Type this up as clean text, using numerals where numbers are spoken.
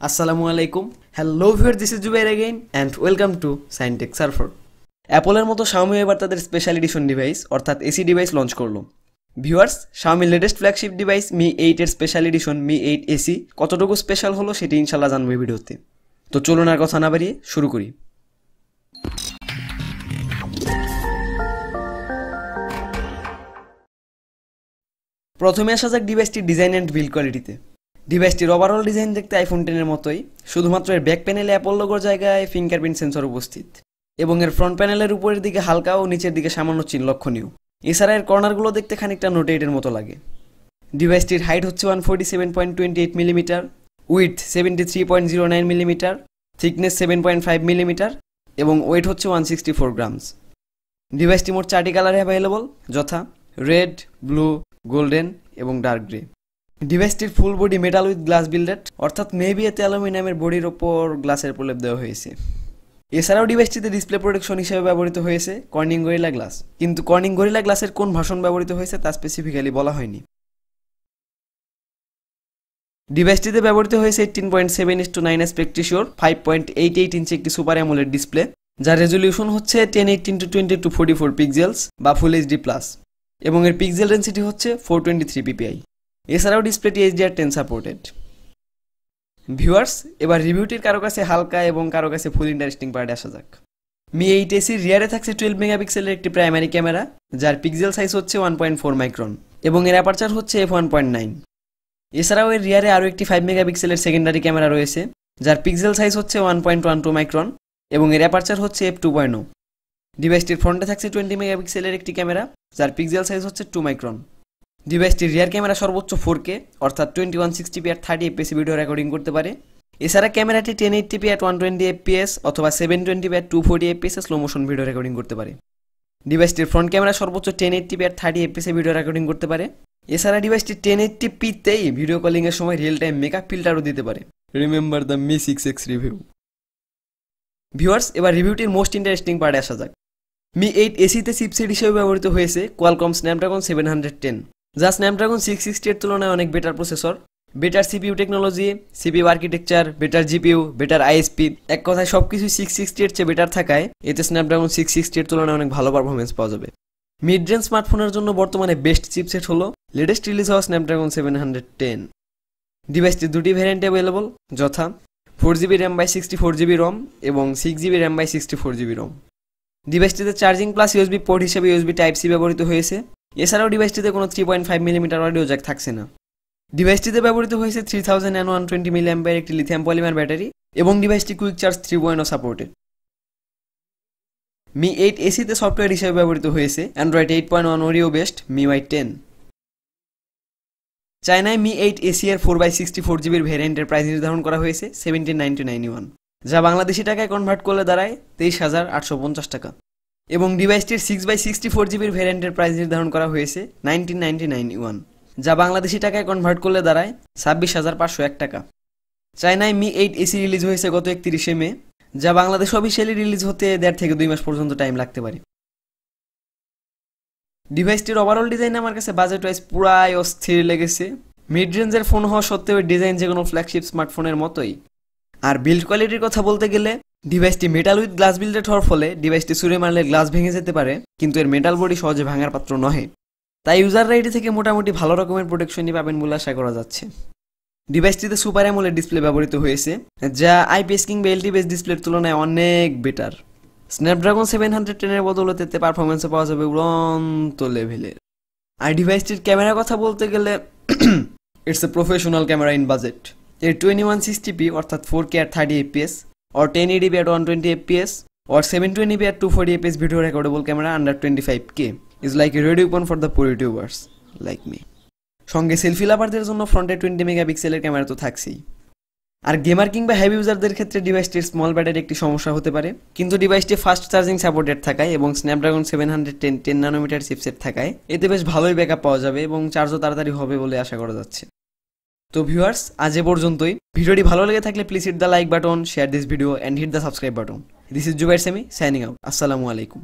Assalamu alaikum. Hello viewers, this is Jubair again and welcome to Scientech Surfer. অ্যাপলের মতো Xiaomi এবার তাদের special edition device অর্থাৎ AC device launch করলো। Viewers, Xiaomi latest flagship device Mi 8 এর special edition Mi 8 AC কতটুকু special হলো সেটি ইনশাআল্লাহ জানবো এই ভিডিওতে। তো চলুন আর কথা না বাড়িয়ে শুরু করি। প্রথমে আসা যাক ডিভাইসটির ডিজাইন এন্ড বিল্ড কোয়ালিটিতে। ডিভাইসটির ওভারঅল ডিজাইন দেখতে আইফোন 10 এর মতোই, শুধুমাত্র এর ব্যাক প্যানেলে অ্যাপল লোগোর জায়গায় ফিঙ্গারপ্রিন্ট সেন্সর উপস্থিত এবং এর ফ্রন্ট প্যানেলের উপরের দিকে হালকা ও নিচের দিকে সামান্য চিহ্ন লক্ষণীয়। এছাড়া এর কর্নারগুলো দেখতে খানিকটা নোট 8 এর মতো লাগে। ডিভাইসটির হাইট হচ্ছে 147.28 millimetre, width 73.09 millimetre, thickness 7.5 millimetre এবং ওয়েট হচ্ছে 164 গ্রামস। ডিভাইসটি মোট 4টি কালারে অ্যাভেলেবল, যথা রেড, ব্লু, গোল্ডেন এবং ডার্ক গ্রে। ডিভাইসটির full body metal with glass builded, অর্থাৎ মেবি এতে অ্যালুমিনিয়ামের বডির ওপর গ্লাসের প্রলেপ দেওয়া হয়েছে। এছাড়াও ডিভাইসটিতে ডিসপ্লে প্রোটেকশন হিসেবে ব্যবহৃত হয়েছে কর্নিং গরিলা গ্লাস, কিন্তু কর্নিং গরিলা গ্লাসের কোন ভার্সন ব্যবহৃত হয়েছে তা স্পেসিফিক্যালি বলা হয়নি। ডিভাইসটিতে ব্যবহৃত হয়েছে 18.7:9 অ্যাসপেক্ট রেশিওর 5.88 ইঞ্চি একটি সুপার অ্যামোলেড ডিসপ্লে, যার রেজলিউশন হচ্ছে 1080x20:44 পিক্সেলস বা ফুল এইচডি প্লাস এবং এর পিক্সেল ডেনসিটি হচ্ছে 423 ppi। এছাড়াও ডিসপ্লেটি HDR10 সাপোর্টেড। ভিউয়ার্স, এবার রিভিউটির কারো কাছে হালকা এবং কারো কাছে ফুল ইন্টারেস্টিং পার্টে আসা যাক। Mi 8 AC রিয়ারে থাকছে 12 মেগাপিক্সেলের একটি প্রাইমারি ক্যামেরা, যার পিক্সেল সাইজ হচ্ছে 1.4 মাইক্রন এবং এর অ্যাপারচার হচ্ছে f1.9। এছাড়াও এর রিয়ারে আরও একটি 5 মেগাপিক্সেলের সেকেন্ডারি ক্যামেরা রয়েছে, যার পিক্সেল সাইজ হচ্ছে 1.12 মাইক্রন এবং এর অ্যাপারচার হচ্ছে f2.0। ডিভাইসটির ফ্রন্টে থাকছে 20 মেগাপিক্সেলের একটি ক্যামেরা, যার পিক্সেল সাইজ হচ্ছে 2 মাইক্রন। ডিভাইসটির রিয়ার ক্যামেরা সর্বোচ্চ 4K অর্থাৎ 2160p at 30fps video recording করতে পারে। এছাড়া ক্যামেরাটি 1080p at 120fps অথবা 720p at 240fps slow motion video recording করতে পারে। ডিভাইসটির ফ্রন্ট ক্যামেরা সর্বোচ্চ 1080p at 30fps video recording করতে পারে। এছাড়া ডিভাইসটি 1080p-তেই ভিডিও কলিং এর সময় রিয়েল টাইম মেকআপ ফিল্টারও দিতে পারে। Remember the Mi 6X review. Viewers, এবার রিভিউটির মোস্ট ইন্টারেস্টিং পার্টে আসা যাক। Mi 8 AC-তে চিপসেট হিসেবে ব্যবহৃত হয়েছে কোয়ালকম স্ন্যাপড্রাগন 710, যা স্ন্যাপড্রাগন 660 এর তুলনায় অনেক better processor, better CPU technology, CPU architecture, better GPU, better ISP, এক কথায় সবকিছু 660 এর চেয়ে বেটার থাকায় এতে স্ন্যাপড্রাগন 660 এর তুলনায় অনেক ভালো পারফরমেন্স পাওয়া যাবে। মিড রেঞ্জ স্মার্টফোনের জন্য বর্তমানে বেস্ট চিপসেট হলো লেটেস্ট রিলিজ হওয়া স্ন্যাপড্রাগন 710। ডিভাইসটির দুটি ভ্যারিয়েন্ট অ্যাভেলেবল, যথা 4GB RAM by 64GB ROM এবং 6GB RAM by 64GB ROM। ডিভাইসটিতে চার্জিং প্লাস ইউএসবি পোর্ট হিসেবে ইউএসবি টাইপ সি ব্যবহৃত হয়েছে। এছাড়াও ডিভাইসটিতে কোনো 3.5 মিলিমিটার অডিও জ্যাক থাকছে না। ডিভাইসটিতে ব্যবহৃত হয়েছে 3000 mAh একটি লিথিয়াম পলিমার ব্যাটারি এবং ডিভাইসটি কুইক চার্জ 3.0 সাপোর্টেড। Mi 8 AC-তে সফটওয়্যার হিসেবে ব্যবহৃত হয়েছে অ্যান্ড্রয়েড 8.1 ওরিও বেসড MIUI 10। চায়নায় Mi 8 AC এর 4x64GB ভ্যারিয়েন্টের প্রাইস নির্ধারণ করা হয়েছে 1799 yuan, যা বাংলাদেশি টাকায় কনভার্ট করলে দাঁড়ায় 23,850 টাকা এবং ডিভাইসটির 6x64GB ভ্যারিয়েন্টের প্রাইস নির্ধারণ করা হয়েছে 1999 yuan, যা বাংলাদেশি টাকায় কনভার্ট করলে দাঁড়ায় 26,501 টাকা। চায়নায় Mi 8 AC রিলিজ হয়েছে গত 31 মে, যা বাংলাদেশ অফিসিয়ালি রিলিজ হতে 1.5 থেকে 2 মাস পর্যন্ত টাইম লাগতে পারে। ডিভাইসটির ওভারঅল ডিজাইন আমার কাছে বাজেট ওয়াইজ পুরাই অস্থির লেগেছে। মিড রেঞ্জের ফোন হওয়া সত্ত্বেও ডিজাইন যে কোনো ফ্ল্যাগশিপ স্মার্টফোনের মতোই। আর বিল্ড কোয়ালিটির কথা বলতে গেলে ডিভাইসটি মেটাল উইথ গ্লাস বিল্ডেড হওয়ার ফলে ডিভাইসটি ছুঁড়ে মারলে গ্লাস ভেঙে যেতে পারে, কিন্তু এর মেটাল বডি সহজে ভাঙার পাত্র নহে, তাই ইউজাররা এটি থেকে মোটামুটি ভালো রকমের প্রোটেকশনই পাবেন বলে আশা করা যাচ্ছে। ডিভাইসটিতে সুপার অ্যামোলেড ডিসপ্লে ব্যবহৃত হয়েছে, যা আইপিএস কিংবা এলটি বেস ডিসপ্লের তুলনায় অনেক বেটার। স্ন্যাপড্রাগন 710 এর বদলতে এতে পারফরমেন্সও পাওয়া যাবে উড়ন্ত লেভেলের। আর ডিভাইসটির ক্যামেরার কথা বলতে গেলে it's a professional camera in budget. এর 2160p অর্থাৎ 4K at 30fps or 1080p at 120fps or 720p at 240fps video recordable camera under 25K is like a ready weapon for the pro YouTubers like me. সঙ্গে selfie লাভারদের জন্য ফ্রন্টে 20 মেগাপিক্সেলের camera তো থাকছেই। আর gamer কিংবা heavy ইউজারদের ক্ষেত্রে ডিভাইসটির small battery একটি সমস্যা হতে পারে, কিন্তু ডিভাইসটি ফাস্ট চার্জিং সাপোর্টেড থাকায় এবং স্ন্যাপড্রাগন 710 10 নানোমিটার চিপসেট থাকায় এতে বেশ ভালোই ব্যাকআপ পাওয়া যাবে এবং চার্জও তাড়াতাড়ি হবে বলে আশা করা যাচ্ছে। তো ভিউয়ার্স, আজ এ পর্যন্তই। ভিডিওটি ভালো লেগে থাকলে please hit the like button, share this video and hit the subscribe button. This is Zubair Sami signing out. আসসালামু আলাইকুম।